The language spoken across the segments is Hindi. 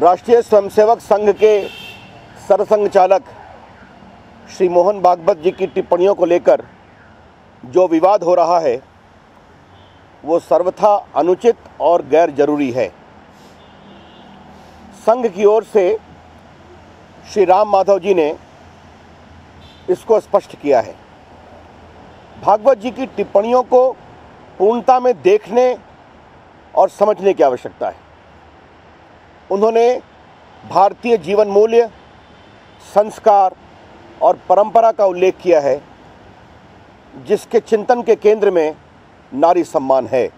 राष्ट्रीय स्वयंसेवक संघ के सरसंघ चालक श्री मोहन भागवत जी की टिप्पणियों को लेकर जो विवाद हो रहा है वो सर्वथा अनुचित और गैर जरूरी है। संघ की ओर से श्री राम माधव जी ने इसको स्पष्ट किया है। भागवत जी की टिप्पणियों को पूर्णता में देखने और समझने की आवश्यकता है। उन्होंने भारतीय जीवन मूल्य, संस्कार और परंपरा का उल्लेख किया है, जिसके चिंतन के केंद्र में नारी सम्मान है।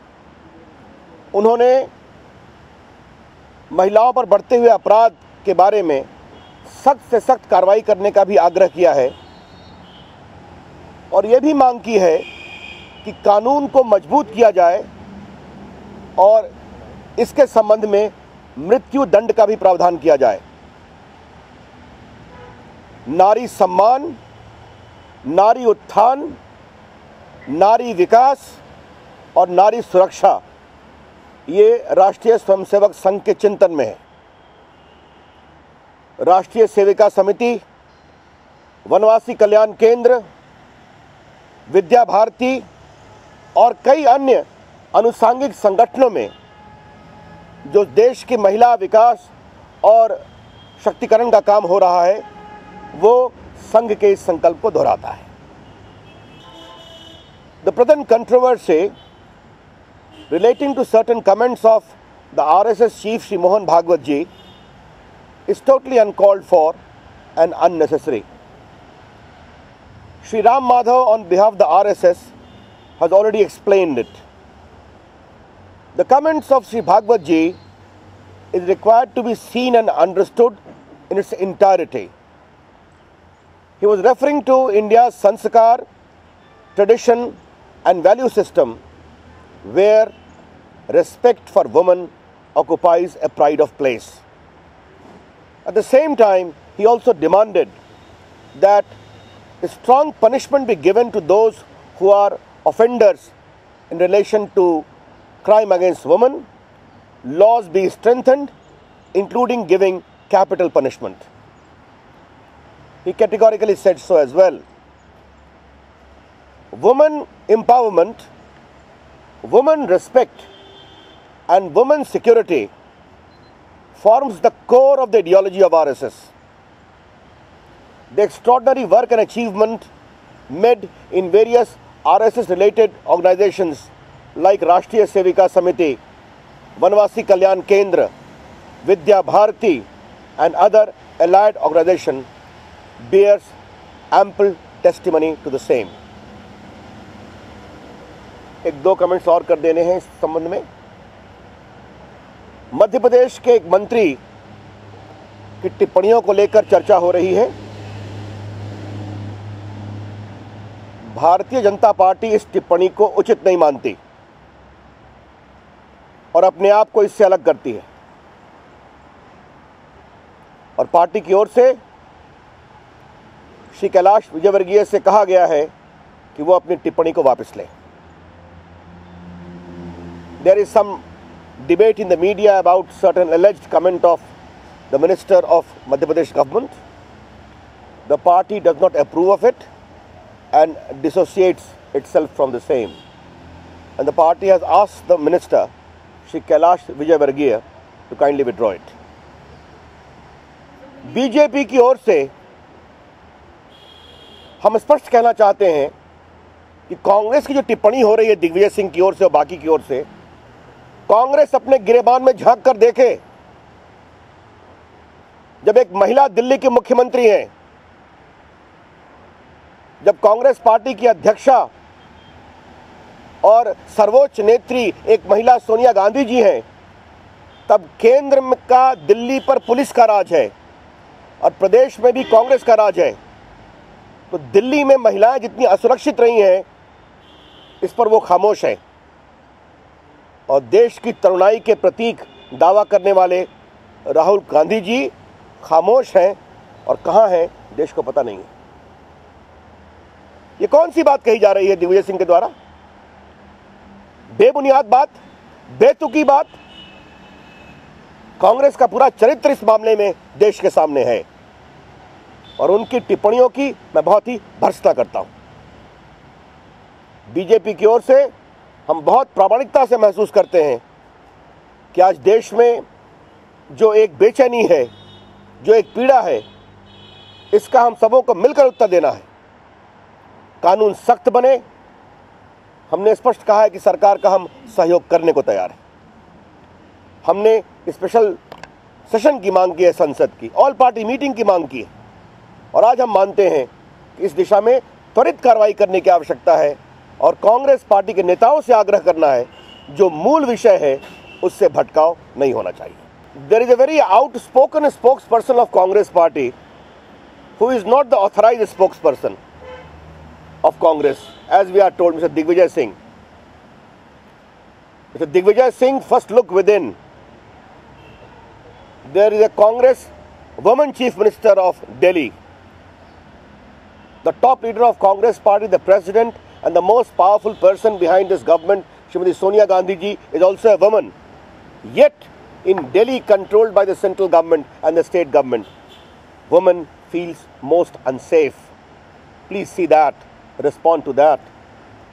उन्होंने महिलाओं पर बढ़ते हुए अपराध के बारे में सख्त से सख्त कार्रवाई करने का भी आग्रह किया है और ये भी मांग की है कि कानून को मजबूत किया जाए और इसके संबंध में मृत्यु दंड का भी प्रावधान किया जाए। नारी सम्मान, नारी उत्थान, नारी विकास और नारी सुरक्षा ये राष्ट्रीय स्वयंसेवक संघ के चिंतन में है। राष्ट्रीय सेविका समिति, वनवासी कल्याण केंद्र, विद्या भारती और कई अन्य अनुसांगिक संगठनों में जो देश की महिला विकास और शक्तिकरण का काम हो रहा है वो संघ के इस संकल्प को दोहराता है। The present controversy relating to certain comments of the RSS chief Shri Mohan Bhagwat ji is totally uncalled for and unnecessary. Shri Ram Madhav on behalf of the RSS has already explained it. The comments of Shri Bhagwat ji is required to be seen and understood in its entirety. He was referring to India's sanskar, tradition and value system where respect for women occupies a pride of place. At the same time, he also demanded that a strong punishment be given to those who are offenders in relation to crime against women, laws be strengthened, including giving capital punishment. He categorically said so as well. Women empowerment, women respect and women security forms the core of the ideology of RSS. The extraordinary work and achievement made in various RSS related organizations like Rashtriya Sevika Samiti, Vanvasi Kalyan Kendra, Vidya Bharati and other allied organizations bears ample testimony to the same. एक दो कमेंट्स और कर देने हैं इस संबंध में। मध्य प्रदेश के एक मंत्री की टिप्पणियों को लेकर चर्चा हो रही है। भारतीय जनता पार्टी इस टिप्पणी को उचित नहीं मानती और अपने आप को इससे अलग करती है और पार्टी की ओर से श्री कैलाश विजयवर्गीय से कहा गया है कि वो अपनी टिप्पणी को वापस लें। There is some debate in the media about certain alleged comment of the minister of Madhya Pradesh government. The party does not approve of it and dissociates itself from the same. And the party has asked the minister, Shri Kailash Vijayvargiya, to kindly withdraw it. BJP की ओर से हम स्पष्ट कहना चाहते हैं कि कांग्रेस की जो टिप्पणी हो रही है दिग्विजय सिंह की ओर से और बाकी की ओर से, कांग्रेस अपने गिरेबान में झांक कर देखे। जब एक महिला दिल्ली की मुख्यमंत्री हैं, जब कांग्रेस पार्टी की अध्यक्षा और सर्वोच्च नेत्री एक महिला सोनिया गांधी जी हैं, तब केंद्र का दिल्ली पर पुलिस का राज है और प्रदेश में भी कांग्रेस का राज है। तो दिल्ली में महिलाएं जितनी असुरक्षित रही हैं, इस पर वो खामोश हैं और देश की तरुणाई के प्रतीक दावा करने वाले राहुल गांधी जी खामोश हैं और कहां हैं देश को पता नहीं है। ये कौन सी बात कही जा रही है दिग्विजय सिंह के द्वारा? बेबुनियाद बात, बेतुकी बात। कांग्रेस का पूरा चरित्र इस मामले में देश के सामने है और उनकी टिप्पणियों की मैं बहुत ही भर्त्सना करता हूं। बीजेपी की ओर से हम बहुत प्रामाणिकता से महसूस करते हैं कि आज देश में जो एक बेचैनी है, जो एक पीड़ा है, इसका हम सबों को मिलकर उत्तर देना है। कानून सख्त बने, हमने स्पष्ट कहा है कि सरकार का हम सहयोग करने को तैयार हैं। हमने स्पेशल सेशन की मांग की है, संसद की ऑल पार्टी मीटिंग की मांग की है और आज हम मानते हैं कि इस दिशा में त्वरित कार्रवाई करने की आवश्यकता है और कांग्रेस पार्टी के नेताओं से आग्रह करना है जो मूल विषय है उससे भटकाव नहीं होना चाहिए। There is a very outspoken spokesperson of Congress party who is not the authorized spokesperson of Congress, as we are told, Mr. Digvijay Singh. Mr. Digvijay Singh, first look within. There is a Congress woman Chief Minister of Delhi. The top leader of Congress party, the president and the most powerful person behind this government, Srimati Sonia Gandhi ji, is also a woman. Yet, in Delhi controlled by the central government and the state government, woman feels most unsafe. Please see that, respond to that.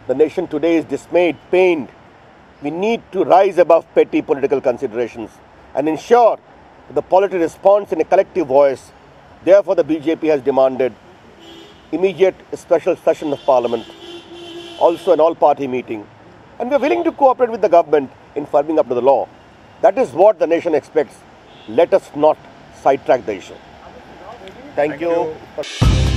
The nation today is dismayed, pained. We need to rise above petty political considerations and ensure that the polity responds in a collective voice. Therefore, the BJP has demanded immediate special session of parliament, also an all-party meeting, and we are willing to cooperate with the government in firming up to the law. That is what the nation expects. Let us not sidetrack the issue. Thank you.